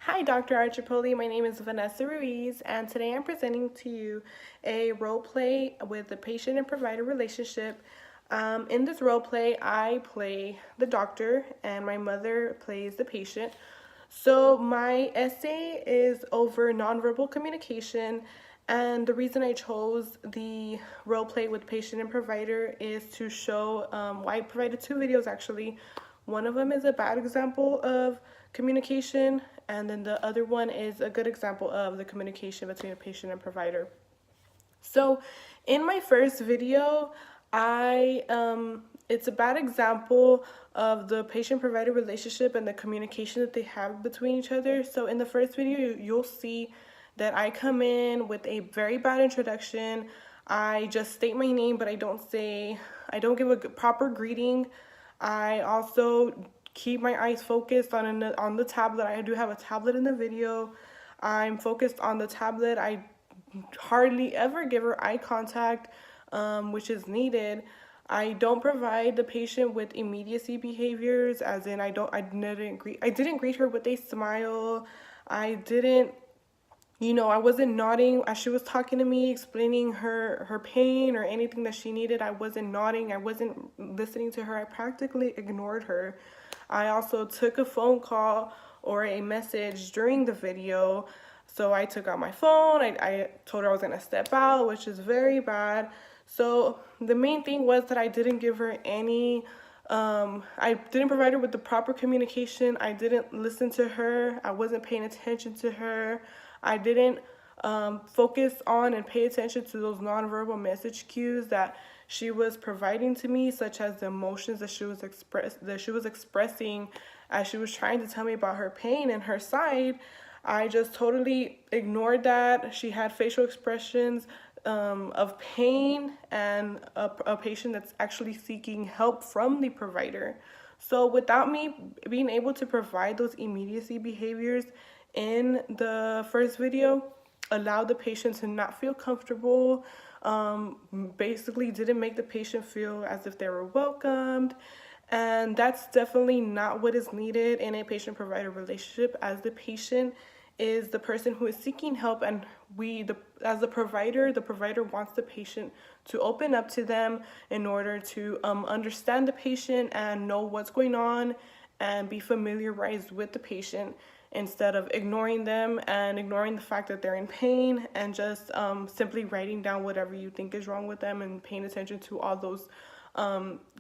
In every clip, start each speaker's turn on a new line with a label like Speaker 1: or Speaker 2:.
Speaker 1: Hi, Dr. Archipoli. My name is Vanessa Ruiz, and today I'm presenting to you a role play with the patient and provider relationship. In this role play, I play the doctor, and my mother plays the patient. So, my essay is over nonverbal communication, and the reason I chose the role play with patient and provider is to show why I provided two videos actually. One of them is a bad example of communication, and then the other one is a good example of the communication between a patient and provider. So, in my first video, it's a bad example of the patient-provider relationship and the communication that they have between each other. So, in the first video, you'll see that I come in with a very bad introduction. I just state my name, but I don't give a proper greeting. I also keep my eyes focused on the tablet. I do have a tablet in the video. I'm focused on the tablet. I hardly ever give her eye contact, which is needed. I don't provide the patient with immediacy behaviors, as in I didn't greet her with a smile. I didn't, I wasn't nodding as she was talking to me, explaining her pain or anything that she needed. I wasn't nodding. I wasn't listening to her. I practically ignored her. I also took a phone call or a message during the video. So I took out my phone. I told her I was going to step out, which is very bad. So the main thing was that I didn't give her I didn't provide her with the proper communication. I didn't listen to her. I wasn't paying attention to her. I didn't focus on and pay attention to those nonverbal message cues that she was providing to me, such as the emotions that she was expressing as she was trying to tell me about her pain and her side. I just totally ignored that. She had facial expressions of pain and a patient that's actually seeking help from the provider. So without me being able to provide those immediacy behaviors in the first video, allowed the patient to not feel comfortable, basically didn't make the patient feel as if they were welcomed. And that's definitely not what is needed in a patient-provider relationship, as the patient is the person who is seeking help, and as the provider wants the patient to open up to them in order to understand the patient and know what's going on and be familiarized with the patient, instead of ignoring them and ignoring the fact that they're in pain and just simply writing down whatever you think is wrong with them and paying attention to all those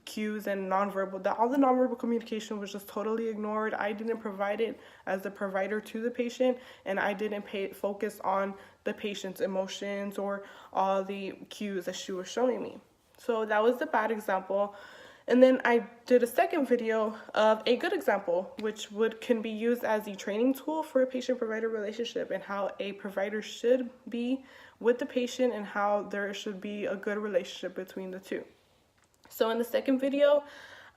Speaker 1: cues and all the nonverbal communication was just totally ignored. I didn't provide it as the provider to the patient, and I didn't focus on the patient's emotions or all the cues that she was showing me. So that was the bad example. And then I did a second video of a good example, which can be used as a training tool for a patient-provider relationship, and how a provider should be with the patient and how there should be a good relationship between the two. So in the second video,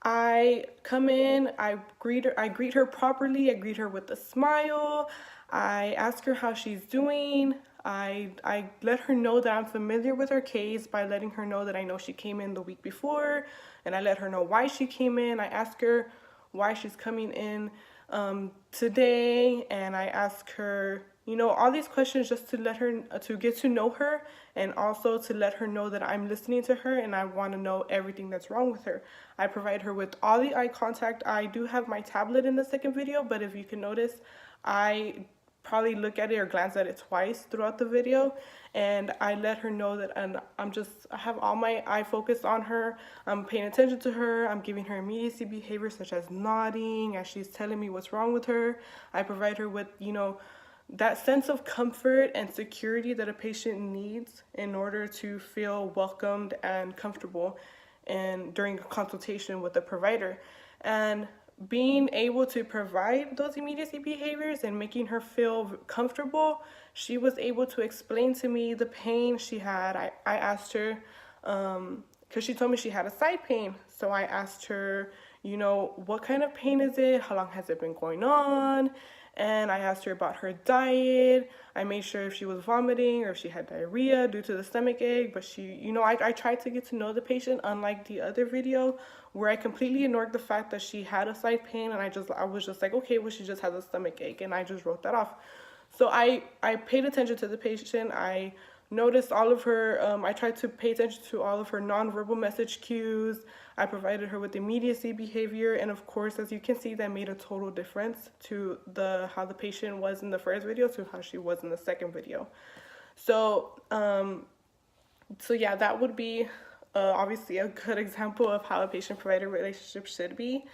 Speaker 1: I come in, I greet her properly, I greet her with a smile, I ask her how she's doing. I let her know that I'm familiar with her case by letting her know that I know she came in the week before, and I let her know why she came in. I ask her why she's coming in today, and I ask her, all these questions just to get to know her, and also to let her know that I'm listening to her and I want to know everything that's wrong with her. I provide her with all the eye contact. I do have my tablet in the second video, but if you can notice, I probably look at it or glance at it twice throughout the video, and I let her know that I have all my eye focused on her. I'm paying attention to her. I'm giving her immediacy behavior such as nodding as she's telling me what's wrong with her. I provide her with, that sense of comfort and security that a patient needs in order to feel welcomed and comfortable and during a consultation with the provider. And being able to provide those immediacy behaviors and making her feel comfortable, she was able to explain to me the pain she had. I asked her, because she told me she had a side pain. So I asked her, what kind of pain is it? How long has it been going on? And I asked her about her diet. I made sure if she was vomiting or if she had diarrhea due to the stomach ache. But I tried to get to know the patient, unlike the other video where I completely ignored the fact that she had a side pain, and I was just like, okay, well, she just has a stomach ache, and I just wrote that off. So I paid attention to the patient. I noticed all of her, I tried to pay attention to all of her nonverbal message cues. I provided her with immediacy behavior, and of course, as you can see, that made a total difference to how the patient was in the first video to how she was in the second video. So, so yeah, that would be obviously a good example of how a patient-provider relationship should be.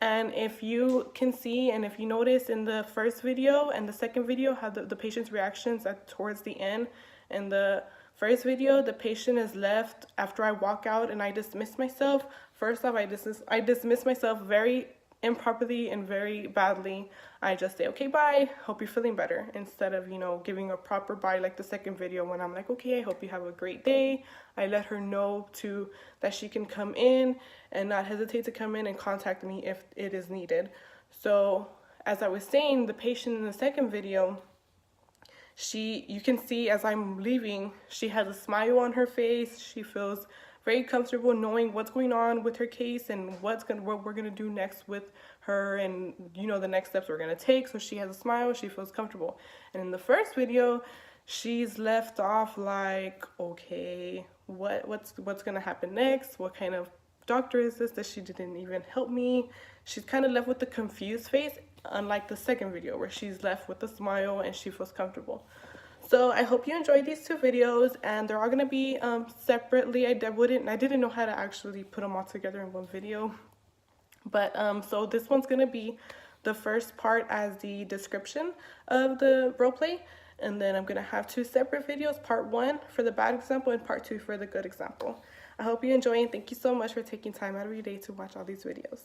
Speaker 1: And if you can see, and if you notice in the first video and the second video, how the patient's reactions at towards the end. In the first video, the patient is left after I walk out and I dismiss myself. First off, I dismiss myself very improperly and very badly. I just say, okay, bye, hope you're feeling better, instead of, you know, giving a proper bye like the second video when I'm like, okay, I hope you have a great day. I let her know that she can come in and not hesitate to come in and contact me if it is needed. So as I was saying, the patient in the second video, you can see as I'm leaving, she has a smile on her face. She feels very comfortable knowing what's going on with her case and what we're gonna do next with her, and you know, the next steps we're gonna take. So she has a smile, she feels comfortable. And in the first video, she's left off like, okay, what's gonna happen next? What kind of doctor is this that she didn't even help me? She's kind of left with the confused face, unlike the second video where she's left with a smile and she feels comfortable. So I hope you enjoyed these two videos, and they're all going to be separately. I didn't know how to actually put them all together in one video. But so this one's going to be the first part as the description of the role play, and then I'm going to have two separate videos, part 1 for the bad example and part 2 for the good example. I hope you enjoy, and thank you so much for taking time out of your day to watch all these videos.